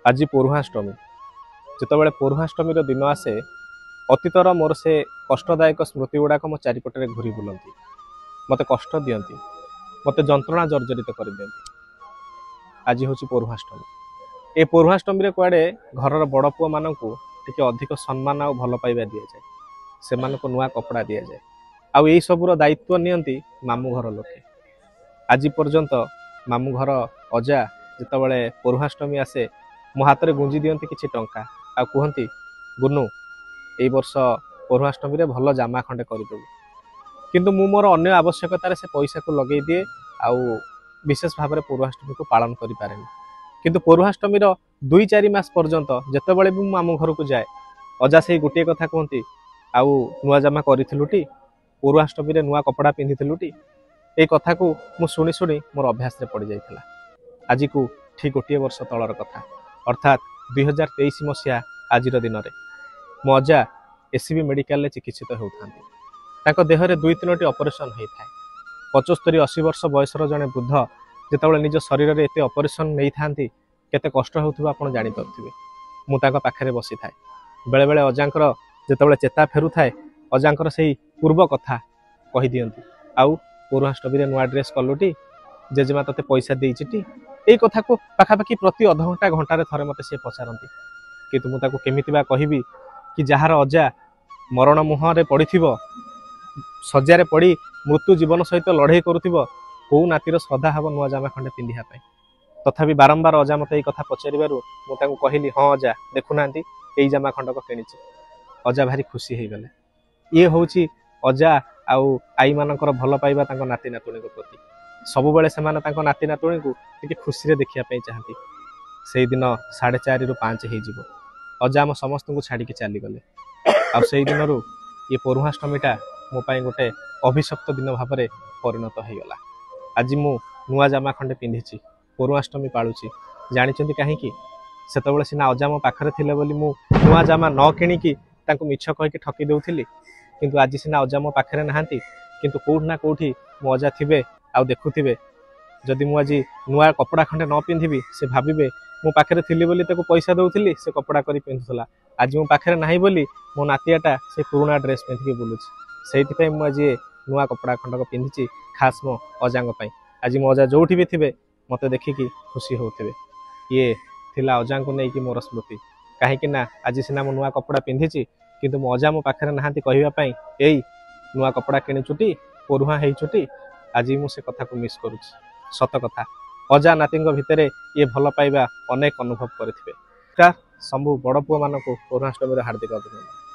आज पौरुषाष्टमी जितेबाला पौरुषाष्टमी दिन आसे अतीतर मोर से कष्टदायक स्मृति गुड़ाक मो चारिपटे घूरी बुलती मत कष्ट दियंती मत जंत्रणा जर्जरित कर दियंती। आज हूँ पौरुषाष्टमी। ए पौरुषाष्टमी कुआडे घर बड़ पुओ मानक टिके अधिक सम्मान और भल पाइबा दि जाए से नुआ कपड़ा दि जाए आउ यही सबूर दायित्व नियंती मामू घर लोके। आज पर्यंत मामू घर अजा जितेबाला पौरुषाष्टमी आसे मो हाथ में गुंजी दियंती किछि टंका आ कहती गुनु ए वर्ष पौरुषाष्टमी रे भल जामा खंडे करदेबू किंतु मु मोर अन्य आवश्यकतार से पैसा को लगे दिए आउ विशेष भाव में पौरुषाष्टमी को पालन करि पारेनी। किंतु पौरुषाष्टमी 2-4 मास पर्यंत जेतेबेले भी मामू घर को जाए अजा से गोटे कथा कहती आउ नुआ जामा करिथिलुटी पौरुषाष्टमी रे नुआ कपड़ा पिंधिथिलुटी ए कथा को मु शुणी शुणी मोर अभ्यास रे पड़ जाइथिला। आज को ठीक गोटे वर्ष तलर कथा अर्थात 2023 मसीहा आज दिन में मो अजा एससीबी मेडिकल चिकित्सित होता देहरे 2-3टी ऑपरेशन होता है। 75-80 वर्ष बयसर जड़े वृद्ध जितेबाला निज शरीर में एत ऑपरेशन नहीं था केते कष्ट होउथिबो आपण जानि पारुथिबे। मु ताका पाखरे बसी थाए बेले बेले अजांकर जितेबाला चेता फेरु थाए अजांकर सेही पूर्व कथा कहि दियंती आउ पौरुषाष्टमी रे नुआ ड्रेस कलुटी जेजेमा तते पैसा देइचिटी ए कथा को पाखापाखि प्रति अध घंटा घंटारे थरे मते से पचारती किंतु मु ताको केमिति बा कहिबी कि जहार अजा मरण मुहरे पड़िथिबो सज्जारे पड़ी मृत्यु जीवन सहित लड़ाई करुथिबो को नातीर श्रद्धा हब नुआ जामा खंडे पिंधिया पाई। तथापि बारंबार अजा मते ए कथा पचारिबारु मु ताको कहिली हां अजा देखुनांती एई जामा खंडक किनिछि। अजा भारी खुशी हे गले। ये होउची अजा आउ आई मानकर भल पाइबा तांको नाती नातुणी प्रति सबु बेले से माने नाती नातुणी को टिके खुशी रे देखिया पाई चाहती। से दिन 4:30 ରୁ 5 हे जिवो अजा आम समस्त को छाड़ी के चली गले। आ से दिन ये पौरुषाष्टमीटा मो पाई गोटे अभिशप्त दिन भाव में परिणत हो गला। आज मु नुआ जामा खंडे पिंधिछि पौरुषाष्टमी पालुछि जानिचंती काहेकि सेतबेले सिना अजा मो पाखरे थिले बोली मु नुआ जामा न किणिकी तांको मिछ कहिके ठकी देउथिली किंतु आज सिना अजा मो पाखरे नहांती किंतु कोठ ना कोठी मो अजा थिबे आ देखुथिबे। जदि मु आज नुआ कपड़ा खंडे न पिंधिबी से भाबिबे मो पाखरे थिली बोली ताको पैसा दउथिली से कपड़ा करी पिंधुथला। आज मो पाखरे नाही बोली मो नातियाटा से पुराना ड्रेस पिंधिके बुलुछि सेइथिपई मु आज नुआ कपड़ा खंडक पिंधिछि खास मो अजांग पई। आज मो अजा जोठी भी थिबे मते देखिकी खुशी होउथिबे। ये थिला अजांग को नेकी मोर स्मृति काहेकि ना आज सिना मो नुआ कपड़ा पिंधिछि किंतु मो अजा मो पाखरे नाहांती कहिबा पई एई नुआ कपड़ा किनि छुटी परुहा हेई छुटी आज मु से कथा को मिस करूछि। सत कथा अजा नातींग भितरे ये भल पाइबा अनेक अनुभव करथिबे। सबु बड़ पुओ मानक पौरुषाष्टमी हार्दिक अभिनंदन।